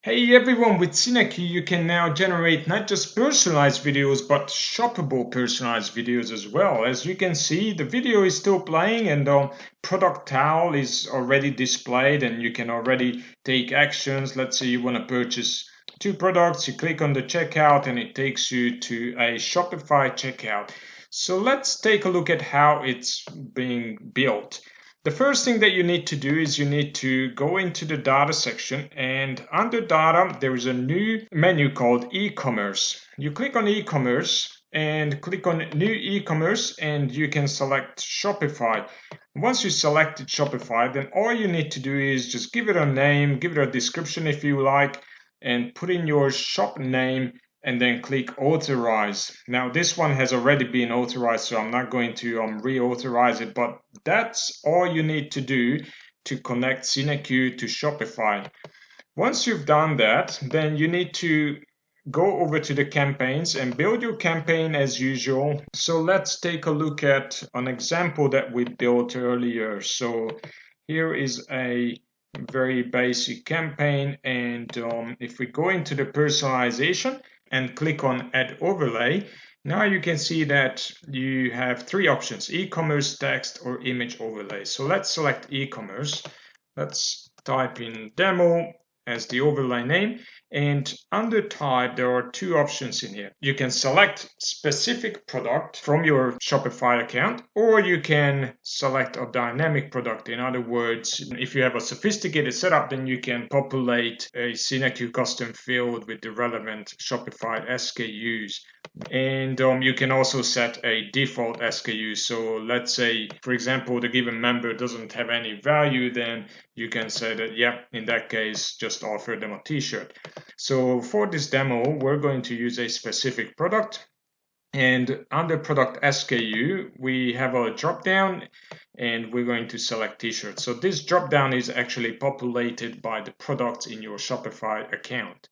Hey everyone, with Cine-Q you can now generate not just personalized videos but shoppable personalized videos as well. As you can see, the video is still playing and the product towel is already displayed and you can already take actions. Let's say you want to purchase two products, you click on the checkout and it takes you to a Shopify checkout. So let's take a look at how it's being built. The first thing that you need to do is you need to go into the data section, and under data there is a new menu called e-commerce. You click on e-commerce and click on new e-commerce and you can select Shopify. Once you selected Shopify, then all you need to do is just give it a name, give it a description if you like, and put in your shop name and then click authorize. Now this one has already been authorized, so I'm not going to reauthorize it, but that's all you need to do to connect Cine-Q to Shopify. Once you've done that, then you need to go over to the campaigns and build your campaign as usual. So let's take a look at an example that we built earlier. So here is a very basic campaign, and if we go into the personalization and click on add overlay, now you can see that you have three options: e-commerce, text, or image overlay. So let's select e-commerce. Let's type in demo as the overlay name, and under type there are two options in here. You can select specific product from your Shopify account, or you can select a dynamic product. In other words, if you have a sophisticated setup, then you can populate a Cine-Q custom field with the relevant Shopify SKUs. And you can also set a default SKU. So let's say, for example, the given member doesn't have any value, then you can say that, yeah, in that case, just offer them a t-shirt. So for this demo, we're going to use a specific product. And under product SKU, we have a drop down and we're going to select t-shirt. So this drop down is actually populated by the products in your Shopify account.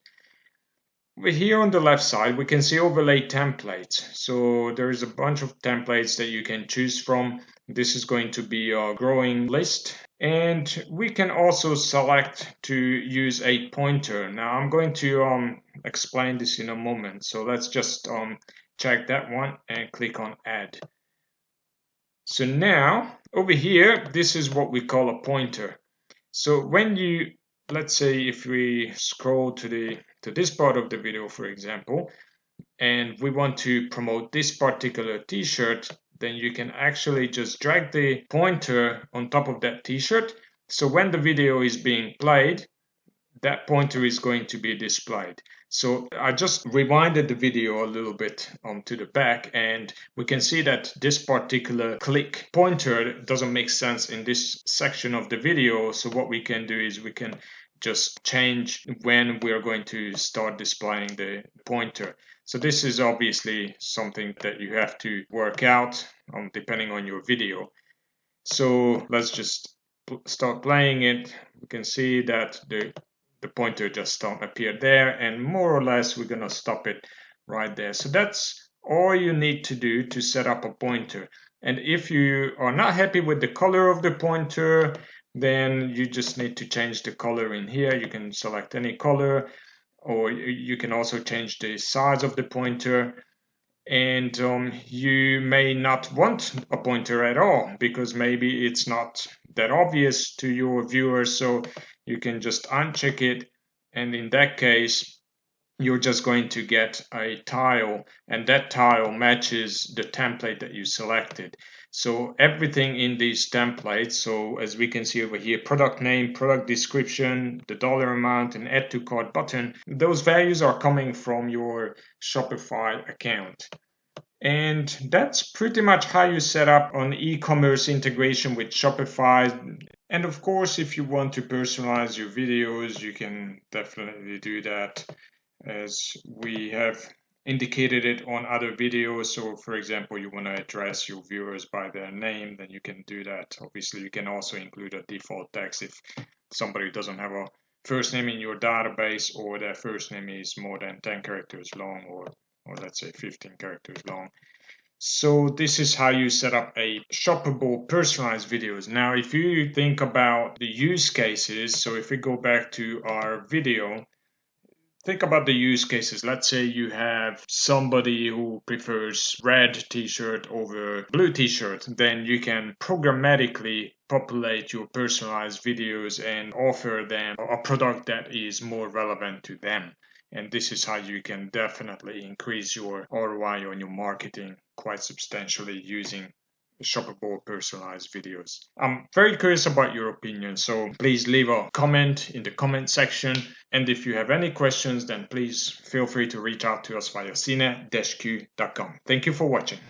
Over here on the left side, we can see overlay templates. So there is a bunch of templates that you can choose from. This is going to be a growing list. And we can also select to use a pointer. Now I'm going to explain this in a moment. So let's just check that one and click on add. So now over here, this is what we call a pointer. So when you, let's say if we scroll to this part of the video, for example, and we want to promote this particular t-shirt, then you can actually just drag the pointer on top of that t-shirt. So when the video is being played, that pointer is going to be displayed. So I just rewinded the video a little bit to the back, and we can see that this particular click pointer doesn't make sense in this section of the video. So what we can do is we can just change when we're going to start displaying the pointer. So this is obviously something that you have to work out depending on your video. So let's just start playing it. We can see that the pointer just appeared there, and more or less we're going to stop it right there. So that's all you need to do to set up a pointer. And if you are not happy with the color of the pointer, then you just need to change the color in here. You can select any color, or you can also change the size of the pointer. And you may not want a pointer at all because maybe it's not that obvious to your viewers. So you can just uncheck it, and in that case you're just going to get a tile, and that tile matches the template that you selected. So everything in these templates, so as we can see over here, product name, product description, the dollar amount, and add to cart button, those values are coming from your Shopify account. And that's pretty much how you set up an e-commerce integration with Shopify. And of course, if you want to personalize your videos, you can definitely do that, as we have indicated it on other videos. So for example, you want to address your viewers by their name, then you can do that. Obviously, you can also include a default text if somebody doesn't have a first name in your database, or their first name is more than 10 characters long, or let's say 15 characters long. So this is how you set up a shoppable personalized videos. Now, if you think about the use cases, so if we go back to our video, Think about the use cases. Let's say you have somebody who prefers red t-shirt over blue t-shirt. Then you can programmatically populate your personalized videos and offer them a product that is more relevant to them. And this is how you can definitely increase your ROI on your marketing quite substantially using shoppable personalized videos. I'm very curious about your opinion, so please leave a comment in the comment section. And if you have any questions, then please feel free to reach out to us via cine-q.com. Thank you for watching.